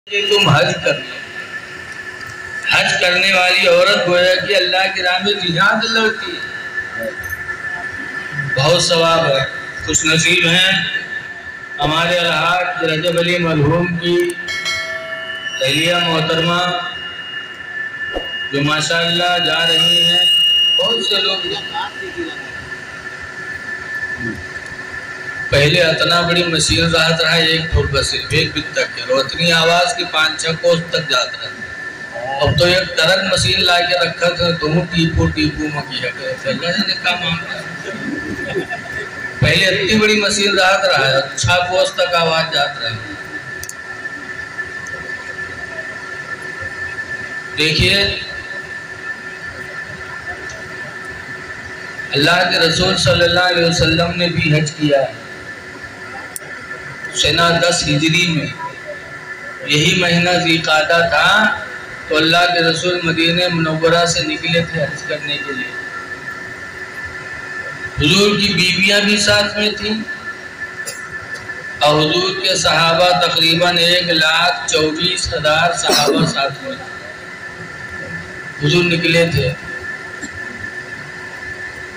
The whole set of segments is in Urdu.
کہ تم حج کر لو۔ حج کرنے والی عورت گویا کہ اللہ کی راہ میں جہاد لڑتی ہے، بہت ثواب ہے۔ خوش نصیب ہیں ہمارے الحاج رجب علی مرحوم کی اہلیہ محترمہ جو ماشاءاللہ جا رہی ہیں۔ بہت سے لوگ پہلے اتنا بڑی مشین رہت رہا ہے، ایک ٹھوک بس صرف ایک بت تک ہے، اتنی آواز کی 5-6 کوس تک جاتا رہا۔ اب تو ایک ٹرک مشین لا کے رکھا تھا، تم ٹیپو مکیا کرے اللہ نے کہا معاملہ۔ پہلے اتنی بڑی مشین رہت رہا ہے، 6 کوس تک آواز جاتا رہا ہے۔ دیکھیے اللہ کے رسول صلی اللہ علیہ وسلم نے بھی حج کیا ہے۔ سنہ 10 ہجری میں یہی مہینہ ذی قعدہ تھا تو اللہ کے رسول مدینہ منورہ سے نکلے تھے حج کرنے کے لیے۔ حضور کی بیویاں بھی ساتھ میں تھیں اور حضور کے صحابہ تقریباً 1,24,000 صحابہ ساتھ میں تھے۔ حضور نکلے تھے۔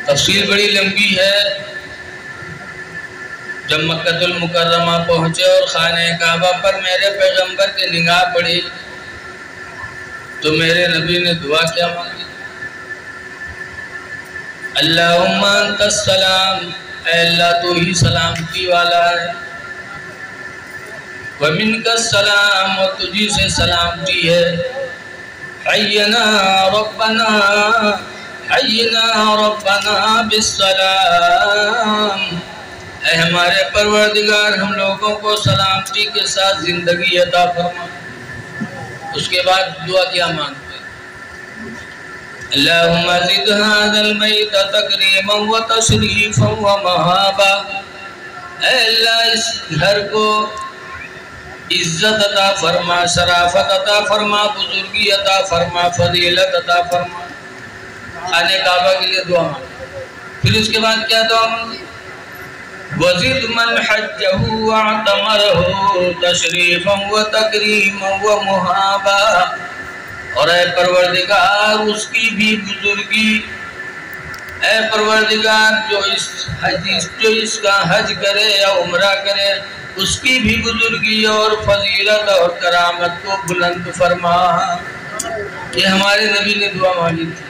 تفصیل بڑی لمبی ہے۔ جب مکہ المکرمہ پہنچے اور خانہ کعبہ پر میرے پیغمبر کی نگاہ پڑی تو میرے نبی نے دعا کیا مانگی؟ اللہم انت السلام، اے اللہ تو ہی سلامتی والا ہے، ومنک السلام، اور تجھی سے سلامتی ہے، حینا ربنا بالسلام، اے ہمارے پروردگار ہم لوگوں کو سلامتی کے ساتھ زندگی عطا فرما۔ اس کے بعد دعا کیا مانگتے ہیں؟ اللہم زد ھذا المیت تکریما و تشریفا و مہابا، اے اللہ اس گھر کو عزت عطا فرما، شرافت عطا فرما، بزرگی عطا فرما، فضیلت عطا فرما۔ خانہ کعبہ کے لیے دعا مانگتے۔ پھر اس کے بعد کیا دعا مانگتے؟ وزد من حجہ واعتمرہ تشریفا و تکریما و مہابا، اور اے پروردگار اس کی بھی بزرگی، اے پروردگار جو اس کا حج کرے یا عمرہ کرے اس کی بھی بزرگی اور فضیلت اور کرامت کو بلند فرما۔ یہ ہمارے نبی نے دعا مانگی تھی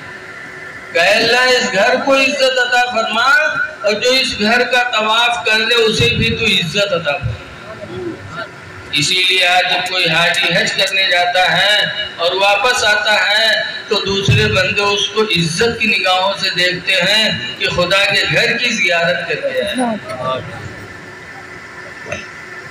کہ اے اللہ اس گھر کو عزت عطا فرما، اور جو اس گھر کا طواف کر لے اسے بھی تو عزت عطا فرما۔ اسی لیے آج جب کوئی حاجی حج کرنے جاتا ہے اور واپس آتا ہے تو دوسرے بندے اس کو عزت کی نگاہوں سے دیکھتے ہیں کہ خدا کے گھر کی زیارت کر کے آیا۔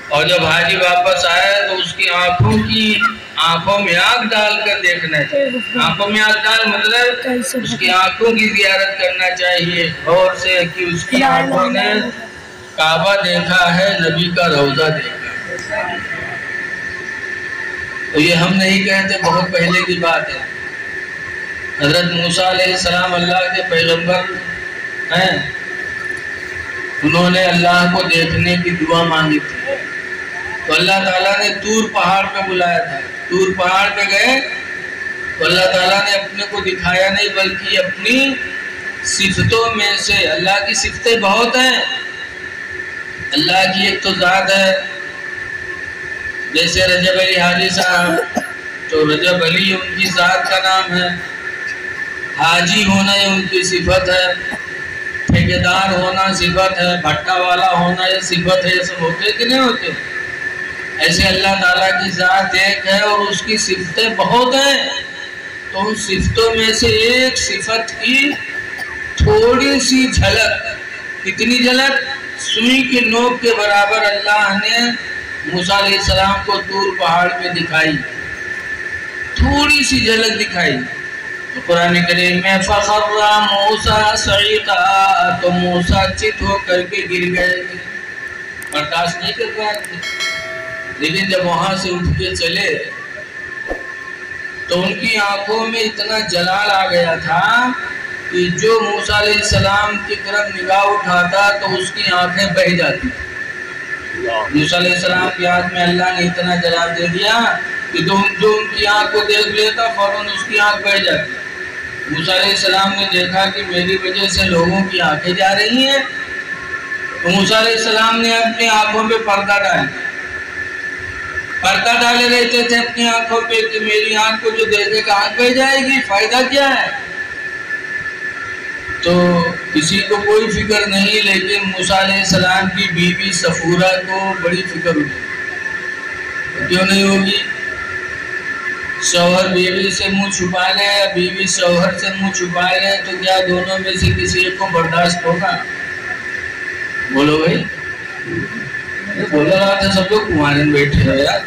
اور جب حاجی واپس آئے تو اس کی آنکھوں میں آنکھ ڈال کر دیکھنا چاہیے۔ آنکھوں میں آنکھ ڈال مطلب اس کی آنکھوں کی زیارت کرنا چاہیے اور سے کہ اس کی آنکھوں نے کعبہ دیکھا ہے، نبی کا روضہ دیکھا ہے۔ تو یہ ہم نہیں کہتے، بہت پہلے کی بات ہے۔ حضرت موسیٰ علیہ السلام اللہ کے پیغمبر ہیں، انہوں نے اللہ کو دیکھنے کی دعا مانگی تھی تو اللہ تعالیٰ نے طور پہاڑ پہ بلایا تھا۔ طور پہاڑ پہ گئے تو اللہ تعالیٰ نے اپنے کو دکھایا نہیں بلکہ اپنی صفتوں میں سے، اللہ کی صفتیں بہت ہیں، اللہ کی ایک تو ذات ہے، جیسے رجب علی حاجی صاحب تو رجب علی ان کی ذات کا نام ہے، حاجی ہونا یہ ان کی صفت ہے، ٹھیکیدار ہونا صفت ہے، بھٹا والا ہونا یہ صفت ہے، یہ سب ہوتے کہ نہیں ہوتے؟ ایسے اللہ تعالیٰ کی ذات ایک ہے اور اس کی صفتیں بہت ہیں، تو ان صفتوں میں سے ایک صفت کی تھوڑی سی جھلک، کتنی جھلک؟ سوئی کی نوک کے برابر اللہ نے موسیٰ علیہ السلام کو طور پہاڑ پہ دکھائی، تھوڑی سی جھلک دکھائی۔ تو قرآن کریم میں فَخَرَّ مُوسَىٰ صَعِقًا، تو موسیٰ چت ہو کر کے گر گئے، برداشت نہیں کر پائے تھے۔ لیکن جب وہاں سے اٹھ کے چلے تو ان کی آنکھوں میں اتنا جلال آ گیا تھا کہ جو موسیٰ علیہ السلام کی طرف نگاہ اٹھاتا تو اس کی آنکھیں بہہ جاتی۔ موسیٰ علیہ السلام کی آنکھ میں اللہ نے اتنا جلال دے دیا کہ جو ان کی آنکھ کو دیکھ لیتا فوراً اس کی آنکھ بہ جاتی۔ موسیٰ علیہ السلام نے دیکھا کہ میری وجہ سے لوگوں کی آنکھیں جا رہی ہیں، تو موسیٰ علیہ السلام نے اپنی آنکھوں پہ پردہ ڈالے رہتے تھے اپنی آنکھوں پہ کہ میری آنکھ کو جو دیکھے گا آنکھ بہ جائے گی، فائدہ کیا ہے؟ تو کسی کو کوئی فکر نہیں، لیکن موسیٰ علیہ السلام کی بیوی صفورہ کو بڑی فکر ہوئی۔ کیوں نہیں ہوگی؟ شوہر بیوی سے منہ چھپا لے یا بیوی شوہر سے منہ چھپا لے تو کیا دونوں میں سے کسی ایک کو برداشت ہوگا؟ بولو بھائی، بول رہا تھا سب لوگ کمارے میں بیٹھے ہو یار۔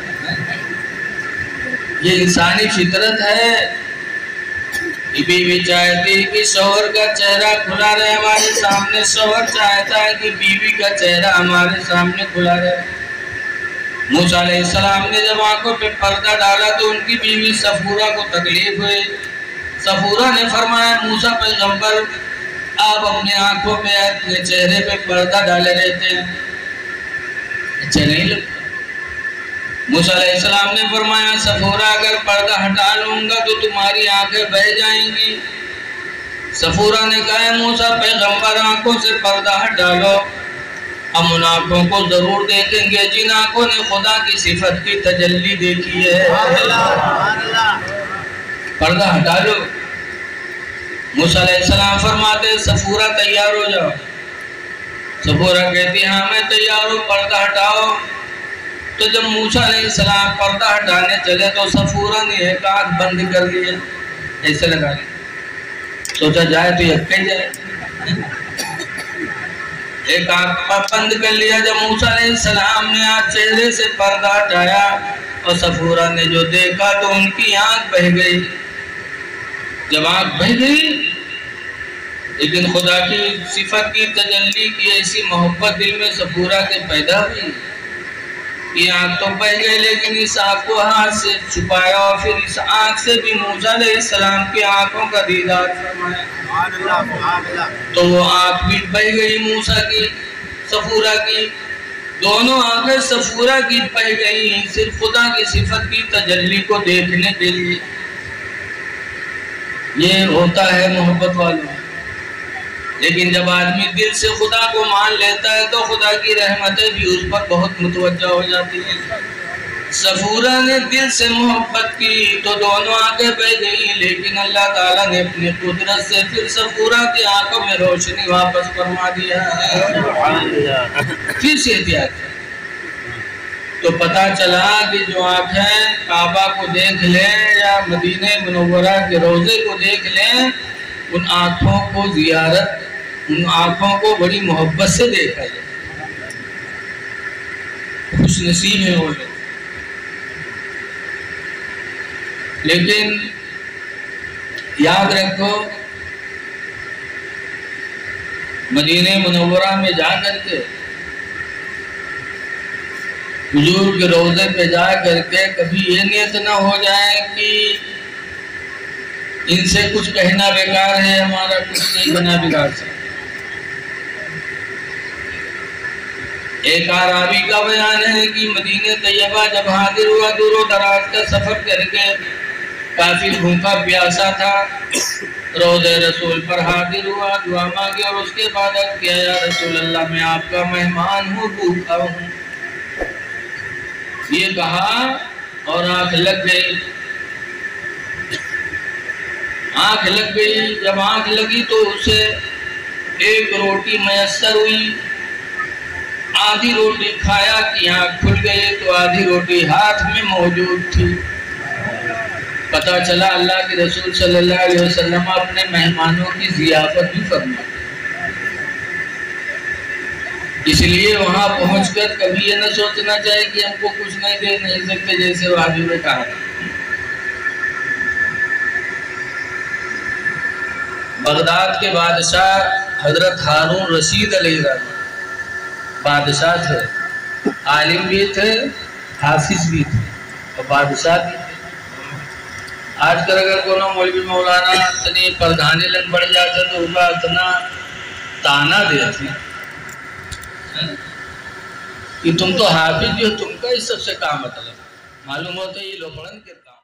یہ انسانی فطرت ہے۔ بیوی چاہتی کہ شوہر کا چہرہ کھلا رہے ہمارے سامنے، شوہر چاہتا ہے کہ بیوی کا چہرہ ہمارے سامنے کھلا رہے۔ موسیٰ علیہ السلام نے جب آنکھوں پہ پردہ ڈالا تو ان کی بیوی صفورہ کو تکلیف ہوئی۔ صفورہ نے فرمایا موسیٰ پیغمبر آپ اپنے آنکھوں پہ اپنے چہرے پہ پردہ ڈالے رہتے ہیں، اچھا نہیں لگتا؟ موسیٰ علیہ السلام نے فرمایا صفورہ اگر پردہ ہٹا لوں گا تو تمہاری آنکھیں بہ جائیں گی۔ صفورہ نے کہا موسیٰ پیغمبر آنکھوں سے پردہ ہٹا لو، ہم ان آنکھوں کو ضرور دیکھیں گے جن آنکھوں نے خدا کی صفت کی تجلی دیکھی ہے۔ پردہ ہٹا لو۔ موسیٰ علیہ السلام فرماتے صفورہ تیار ہو جاؤ۔ صفورہ کہتی ہاں میں تیار ہوں، پردہ ہٹاؤ۔ تو جب موسیٰ علیہ السلام پردہ ہٹانے چلے تو صفورہ نے ایک آنکھ بند کر لیا، ایسے لگا لیا، سوچا جائے تو یکے جائے، ایک آنکھ بند کر لیا۔ جب موسیٰ علیہ السلام نے چہرے سے پردہ ہٹایا اور صفورہ نے جو دیکھا تو ان کی آنکھ بہ گئی۔ جب آنکھ بہ گئی لیکن خدا کی صفت کی تجلی کی ایسی محبت دل میں صفورہ کے پیدا ہوئی، یہ آنکھ تو بہ گئی لیکن اس آنکھ کو ہاتھ سے چھپایا اور پھر اس آنکھ سے بھی موسیٰ علیہ السلام کی آنکھوں کا دیدار فرمایا، تو وہ آنکھ بھی بہ گئی موسیٰ کی، صفورہ کی، دونوں آنکھیں صفورہ کی بہ گئی صرف خدا کی صفت کی تجلی کو دیکھنے کے لیے۔ یہ ہوتا ہے محبت والوں۔ لیکن جب آدمی دل سے خدا کو مان لیتا ہے تو خدا کی رحمتیں بھی اس پر بہت متوجہ ہو جاتی ہیں۔ صفورہ نے دل سے محبت کی تو دونوں آنکھیں بہ گئی، لیکن اللہ تعالیٰ نے اپنی قدرت سے پھر صفورہ کی آنکھوں میں روشنی واپس فرما دیا، پھر سے احتیاط۔ تو پتہ چلا کہ جو آنکھیں کعبہ کو دیکھ لیں یا مدینہ منورہ کے روضے کو دیکھ لیں، ان آنکھوں کو زیارت، ان آنکھوں کو بڑی محبت سے دیکھا جائے، خوش نصیب ہیں وہ لوگ۔ لیکن یاد رکھو مدینہ منورہ میں جا کر کے، حضور کے روضے پہ جا کر کے کبھی یہ نیت نہ ہو جائے کہ ان سے کچھ کہنا بیکار ہے، ہمارا کچھ نہیں بنا بگاڑ سکتا۔ ایک عربی کا بیان ہے کہ مدینہ طیبہ جب حاضر ہوا دور و دراز کا سفر کر کے، کافی بھوکا پیاسا تھا، روضہ رسول پر حاضر ہوا، دعا مانگی اور اس کے بعد کیا یا رسول اللہ میں آپ کا مہمان ہوں، بھوکا ہوں، یہ کہا اور آنکھ لگ گئی۔ آنکھ لگ گئی، جب آنکھ لگی تو اسے ایک روٹی میسر ہوئی، آدھی روٹی کھایا کہ آنکھ کھل گئی تو آدھی روٹی ہاتھ میں موجود تھی۔ پتہ چلا اللہ کے رسول صلی اللہ علیہ وسلم اپنے مہمانوں کی ضیافت بھی فرماتے، اس لیے وہاں پہنچ کر کبھی یہ نہ سوچنا چاہیے کہ ہم کو کچھ نہیں دے نہیں سکتے، جیسے وادی میں کہا۔ بغداد کے بادشاہ حضرت ہارون رشید علیہ السلام بادشاہ تھے، عالم بھی تھے، حافظ بھی تھے اور بادشاہ بھی تھے۔ آج کل اگر کوئی مولوی مولانا اتنی پردھانی لگ بڑھ جاتا تو ان کا اتنا تانا دیتے کہ تم تو حافظ جو تم کا اس سب سے کام مطلب۔ معلوم ہوتا ہے یہ لوگ بلند کرتا